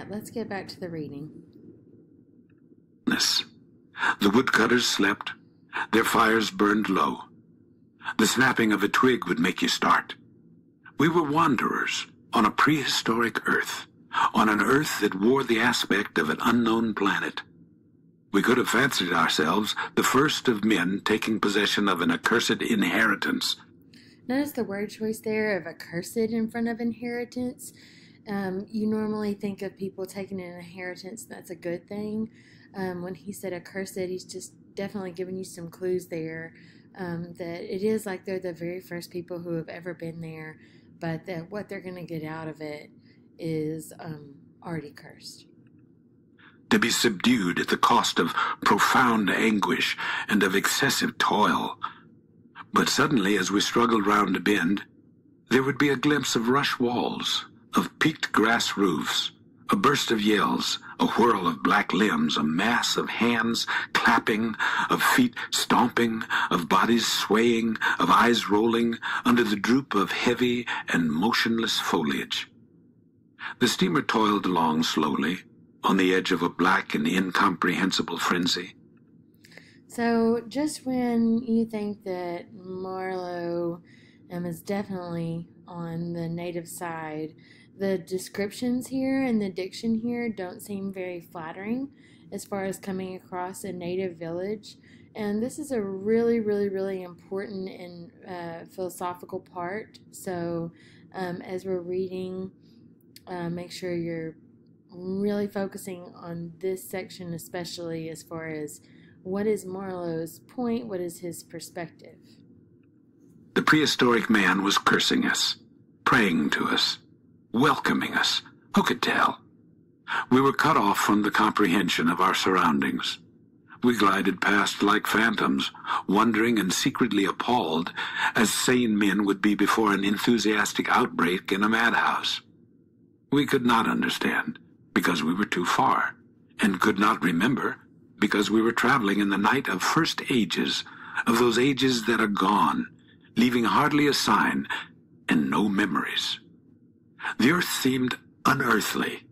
right, let's get back to the reading. The woodcutters slept. Their fires burned low. The snapping of a twig would make you start. We were wanderers on a prehistoric Earth, on an Earth that wore the aspect of an unknown planet. We could have fancied ourselves the first of men taking possession of an accursed inheritance. Notice the word choice there of accursed in front of inheritance. You normally think of people taking an inheritance, that's a good thing. When he said accursed, he's just definitely giving you some clues there, that it is like they're the very first people who have ever been there, but that what they're going to get out of it is already cursed. To be subdued at the cost of profound anguish and of excessive toil. But suddenly, as we struggled round a bend, there would be a glimpse of rush walls, of peaked grass roofs, a burst of yells, a whirl of black limbs, a mass of hands clapping, of feet stomping, of bodies swaying, of eyes rolling under the droop of heavy and motionless foliage. The steamer toiled along slowly, on the edge of a black and incomprehensible frenzy. So just when you think that Marlowe is definitely on the native side, the descriptions here and the diction here don't seem very flattering as far as coming across a native village. And this is a really, really, really important and philosophical part. So as we're reading, make sure you're really focusing on this section, especially as far as what is Marlowe's point, what is his perspective. The prehistoric man was cursing us, praying to us, welcoming us. Who could tell? We were cut off from the comprehension of our surroundings. We glided past like phantoms, wondering and secretly appalled, as sane men would be before an enthusiastic outbreak in a madhouse. We could not understand, because we were too far, and could not remember, because we were traveling in the night of first ages, of those ages that are gone, leaving hardly a sign and no memories. The earth seemed unearthly.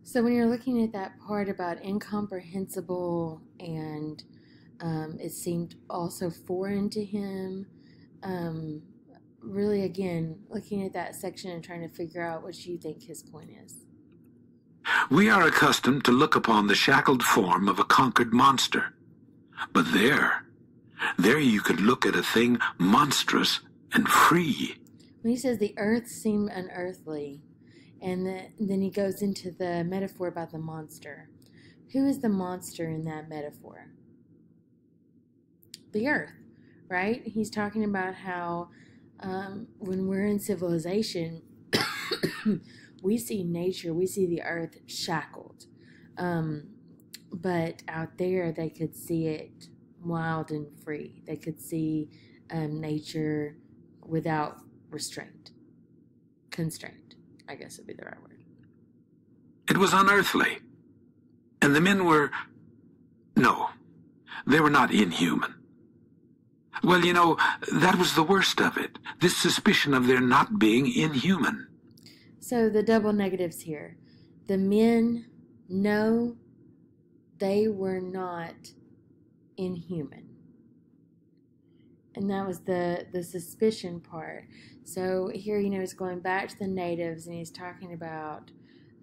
So when you're looking at that part about incomprehensible and it seemed also foreign to him, really, again, looking at that section and trying to figure out what you think his point is. We are accustomed to look upon the shackled form of a conquered monster. But there you could look at a thing monstrous and free. When he says the earth seemed unearthly, and then he goes into the metaphor about the monster. Who is the monster in that metaphor? The earth, right? He's talking about how when we're in civilization, we see nature, we see the earth shackled. But out there, they could see it wild and free. They could see nature without constraint, I guess would be the right word. It was unearthly. And the men were... No, they were not inhuman. Well, you know, that was the worst of it. This suspicion of their not being inhuman. So the double negatives here. The men know they were not inhuman. And that was the suspicion part. So here, you know, he's going back to the natives and he's talking about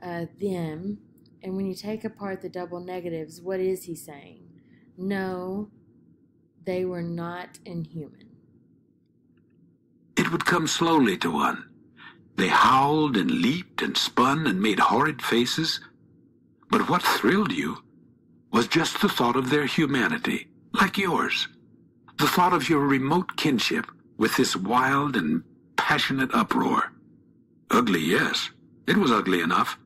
them. And when you take apart the double negatives, what is he saying? No, they were not inhuman. It would come slowly to one. They howled and leaped and spun and made horrid faces. But what thrilled you was just the thought of their humanity, like yours. The thought of your remote kinship with this wild and passionate uproar. Ugly, yes, it was ugly enough.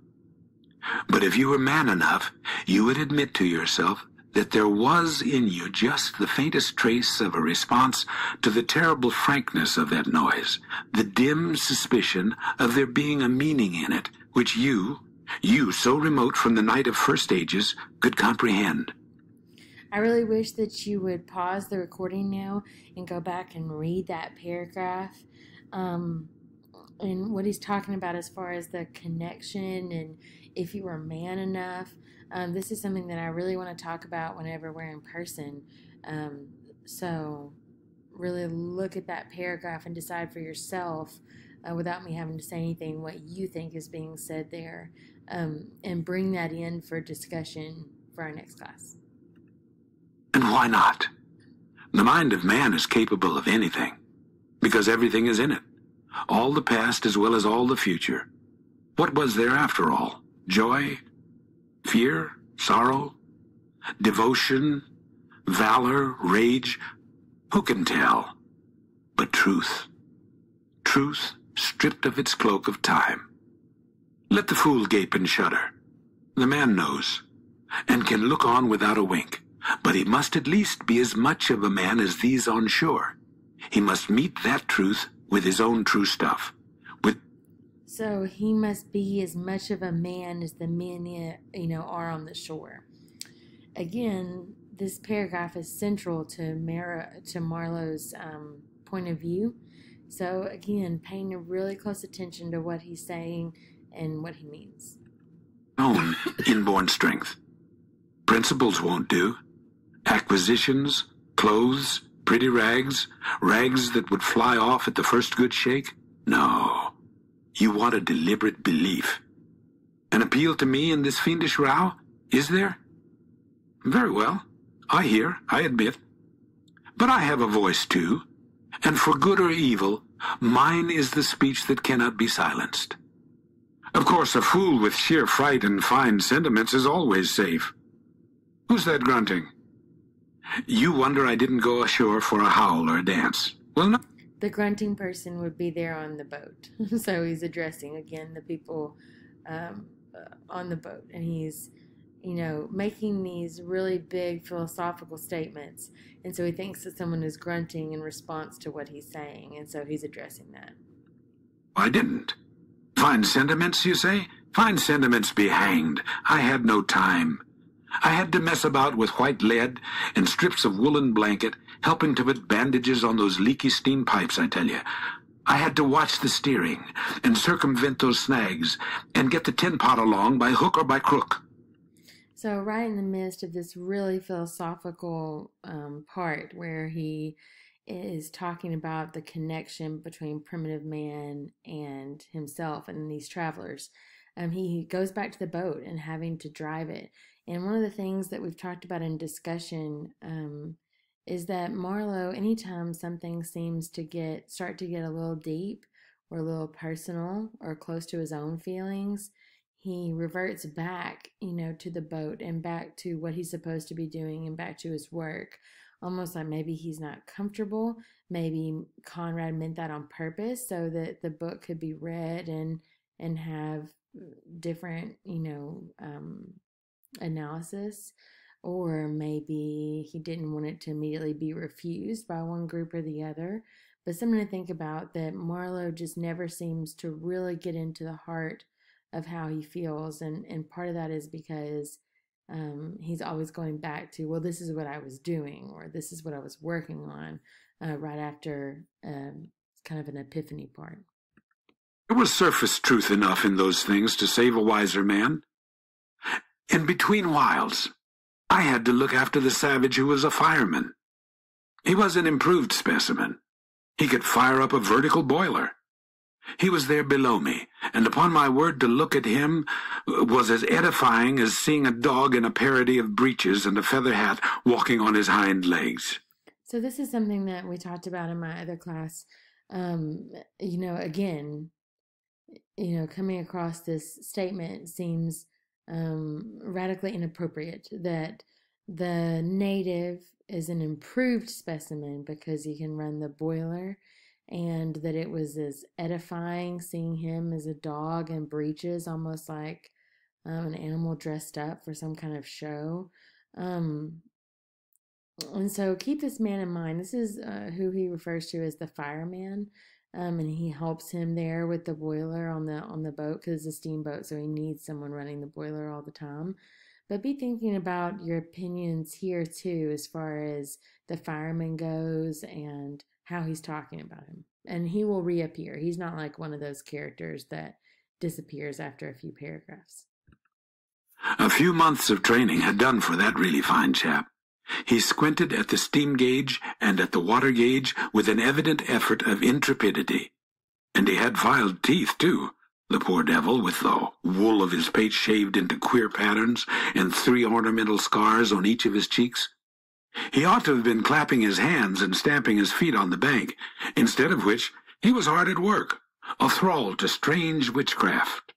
But if you were man enough, you would admit to yourself that there was in you just the faintest trace of a response to the terrible frankness of that noise, the dim suspicion of there being a meaning in it, which you so remote from the night of first ages, could comprehend. I really wish that you would pause the recording now and go back and read that paragraph. And what he's talking about as far as the connection and if you were man enough, this is something that I really want to talk about whenever we're in person. Um, so really look at that paragraph and decide for yourself, without me having to say anything, what you think is being said there, and bring that in for discussion for our next class. And why not? The mind of man is capable of anything, because everything is in it. All the past as well as all the future. What was there after all? Joy? Fear? Sorrow? Devotion? Valor? Rage? Who can tell? But truth. Truth stripped of its cloak of time. Let the fool gape and shudder. The man knows, and can look on without a wink. But he must at least be as much of a man as these on shore. He must meet that truth with his own true stuff. So he must be as much of a man as the men, are on the shore. Again, this paragraph is central to Marlowe's point of view. So again, paying really close attention to what he's saying and what he means. Own inborn strength. Principles won't do. Acquisitions, clothes, pretty rags, rags that would fly off at the first good shake? No. You want a deliberate belief. An appeal to me in this fiendish row? Is there? Very well. I hear, I admit. But I have a voice too, and for good or evil, mine is the speech that cannot be silenced. Of course, a fool with sheer fright and fine sentiments is always safe. Who's that grunting? You wonder I didn't go ashore for a howl or a dance. Well, no. The grunting person would be there on the boat. So he's addressing, again, the people on the boat. And he's, making these really big philosophical statements. And so he thinks that someone is grunting in response to what he's saying. And so he's addressing that. I didn't. Fine sentiments, you say? Fine sentiments be hanged. I had no time. I had to mess about with white lead and strips of woolen blanket, helping to put bandages on those leaky steam pipes, I tell you. I had to watch the steering and circumvent those snags and get the tin pot along by hook or by crook. So right in the midst of this really philosophical part where he is talking about the connection between primitive man and himself and these travelers, he goes back to the boat and having to drive it. And one of the things that we've talked about in discussion is that Marlowe, anytime something seems to start to get a little deep or a little personal or close to his own feelings, he reverts back, to the boat and back to what he's supposed to be doing and back to his work. Almost like maybe he's not comfortable. Maybe Conrad meant that on purpose so that the book could be read and have different, analysis, or maybe he didn't want it to immediately be refused by one group or the other. But something to think about, that Marlowe just never seems to really get into the heart of how he feels, and part of that is because he's always going back to, well, this is what I was doing, or this is what I was working on, right after kind of an epiphany part. There was surface truth enough in those things to save a wiser man. In between whiles, I had to look after the savage who was a fireman. He was an improved specimen. He could fire up a vertical boiler. He was there below me, and upon my word, to look at him was as edifying as seeing a dog in a parody of breeches and a feather hat walking on his hind legs. So this is something that we talked about in my other class. Again, coming across this statement seems radically inappropriate, that the native is an improved specimen because he can run the boiler, and that it was as edifying seeing him as a dog in breeches, almost like an animal dressed up for some kind of show. And so keep this man in mind. This is who he refers to as the fireman. And he helps him there with the boiler on the boat, because it's a steamboat, so he needs someone running the boiler all the time. But be thinking about your opinions here too, as far as the fireman goes and how he's talking about him. and he will reappear. He's not like one of those characters that disappears after a few paragraphs. A few months of training had done for that really fine chap. He squinted at the steam gauge and at the water gauge with an evident effort of intrepidity. And he had filed teeth, too, the poor devil, with the wool of his pate shaved into queer patterns and 3 ornamental scars on each of his cheeks. He ought to have been clapping his hands and stamping his feet on the bank, instead of which he was hard at work, a thrall to strange witchcraft,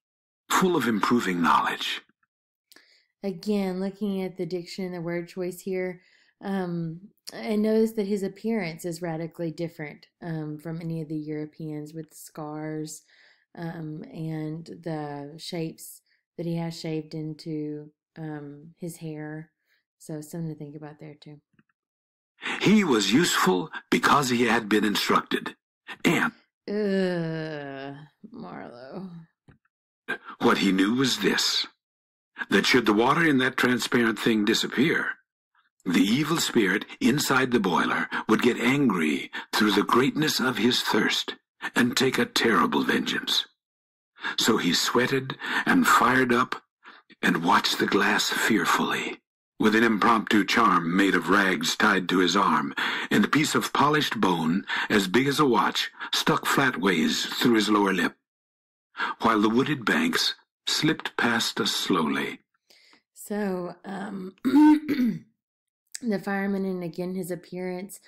full of improving knowledge. Again, looking at the diction and the word choice here, I noticed that his appearance is radically different from any of the Europeans, with the scars and the shapes that he has shaved into his hair. So something to think about there too. He was useful because he had been instructed. And Marlowe. what he knew was this, that should the water in that transparent thing disappear, the evil spirit inside the boiler would get angry through the greatness of his thirst and take a terrible vengeance. So he sweated and fired up and watched the glass fearfully, with an impromptu charm made of rags tied to his arm, and a piece of polished bone as big as a watch stuck flatways through his lower lip, while the wooded banks slipped past us slowly. So, the fireman, and again his appearance,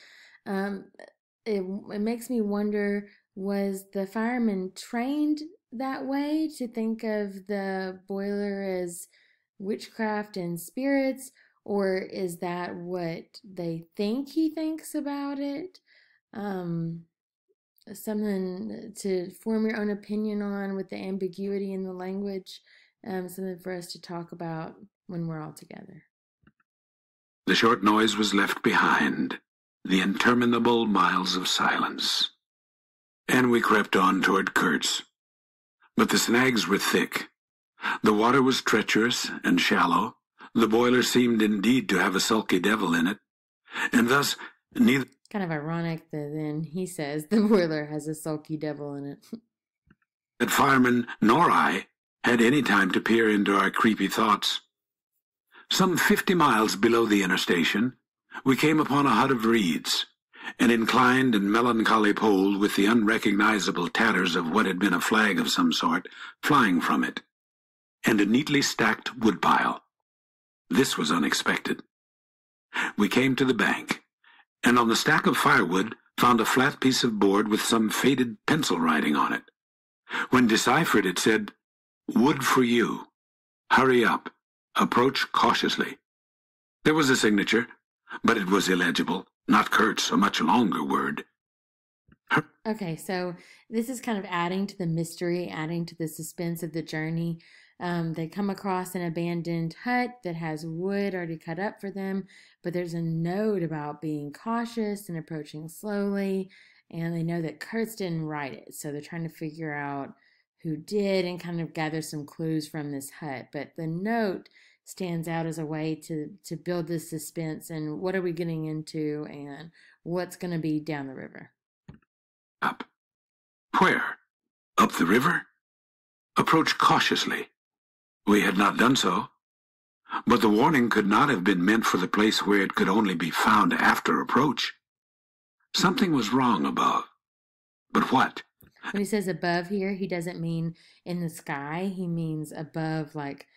it makes me wonder, was the fireman trained that way to think of the boiler as witchcraft and spirits, or is that what they think he thinks about it? Something to form your own opinion on with the ambiguity in the language, something for us to talk about when we're all together. The short noise was left behind, the interminable miles of silence, and we crept on toward Kurtz. But the snags were thick. The water was treacherous and shallow. The boiler seemed indeed to have a sulky devil in it, and thus neither... Kind of ironic that then he says the boiler has a sulky devil in it. that fireman nor I had any time to peer into our creepy thoughts. Some 50 miles below the interstation, we came upon a hut of reeds, an inclined and melancholy pole with the unrecognizable tatters of what had been a flag of some sort flying from it, and a neatly stacked woodpile. This was unexpected. We came to the bank, and on the stack of firewood found a flat piece of board with some faded pencil writing on it. When deciphered, it said, "Wood for you. Hurry up. Approach cautiously." There was a signature, but it was illegible, not Kurt's, a much longer word. Okay, so this is kind of adding to the mystery, adding to the suspense of the journey. They come across an abandoned hut that has wood already cut up for them, but there's a note about being cautious and approaching slowly, and they know that Kurtz didn't write it, so they're trying to figure out who did and kind of gather some clues from this hut. But the note stands out as a way to build this suspense and what are we getting into and what's going to be down the river. Up. Where? Up the river? Approach cautiously. We had not done so, but the warning could not have been meant for the place where it could only be found after approach. Something was wrong above. But what? When he says above here, he doesn't mean in the sky. He means above, like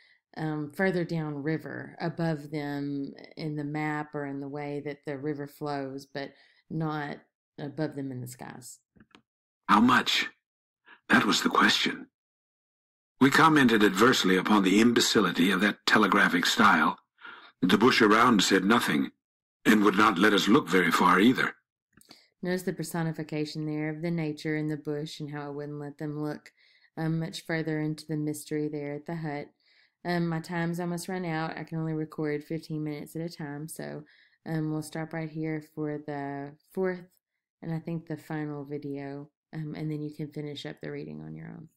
further down river, above them in the map or in the way that the river flows, but not above them in the skies. How much? That was the question. We commented adversely upon the imbecility of that telegraphic style. The bush around said nothing, and would not let us look very far either. Notice the personification there of the nature in the bush and how it wouldn't let them look much further into the mystery there at the hut. My time's almost run out. I can only record 15 minutes at a time, so we'll stop right here for the fourth and I think the final video, and then you can finish up the reading on your own.